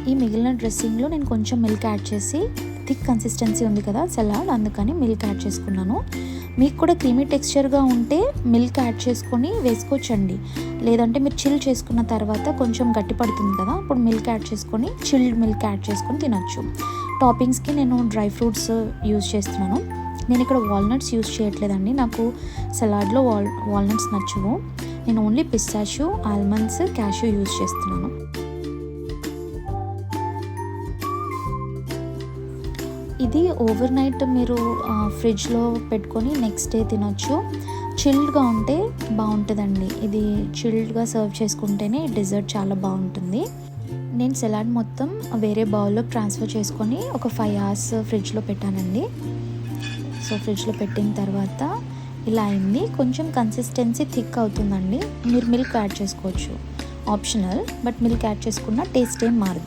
ఈ మిగిలిన డ్రెస్సింగ్లో నేను కొంచెం మిల్క్ యాడ్ చేసి, థిక్ కన్సిస్టెన్సీ ఉంది కదా సలాడ్, అందుకని మిల్క్ యాడ్ చేసుకున్నాను. మీకు కూడా క్రీమీ టెక్స్చర్గా ఉంటే మిల్క్ యాడ్ చేసుకొని వేసుకోవచ్చండి. లేదంటే మీరు చిల్ చేసుకున్న తర్వాత కొంచెం గట్టి పడుతుంది కదా, అప్పుడు మిల్క్ యాడ్ చేసుకొని, చిల్డ్ మిల్క్ యాడ్ చేసుకొని తినొచ్చు. టాపింగ్స్కి నేను డ్రై ఫ్రూట్స్ యూజ్ చేస్తున్నాను. నేను ఇక్కడ వాల్నట్స్ యూజ్ చేయట్లేదండి, నాకు సలాడ్లో వాల్నట్స్ నచ్చవు. నేను only pistachio, almonds, cashew use చేస్తున్నాను. ఇది ఓవర్ నైట్ మీరు ఫ్రిడ్జ్లో పెట్టుకొని నెక్స్ట్ డే తినొచ్చు. చిల్డ్గా ఉంటే బాగుంటుందండి. ఇది చిల్డ్గా సర్వ్ చేసుకుంటేనే డెజర్ట్ చాలా బాగుంటుంది. నేను సలాడ్ మొత్తం వేరే బౌల్లోకి ట్రాన్స్ఫర్ చేసుకొని ఒక 5 hours ఫ్రిడ్జ్లో పెట్టానండి. సో ఫ్రిడ్జ్లో పెట్టిన తర్వాత ఇలా అయింది. కొంచెం కన్సిస్టెన్సీ థిక్ అవుతుందండి. మీరు మిల్క్ యాడ్ చేసుకోవచ్చు, ఆప్షనల్, బట్ మిల్క్ యాడ్ చేసుకున్న టేస్ట్ ఏం మారదు.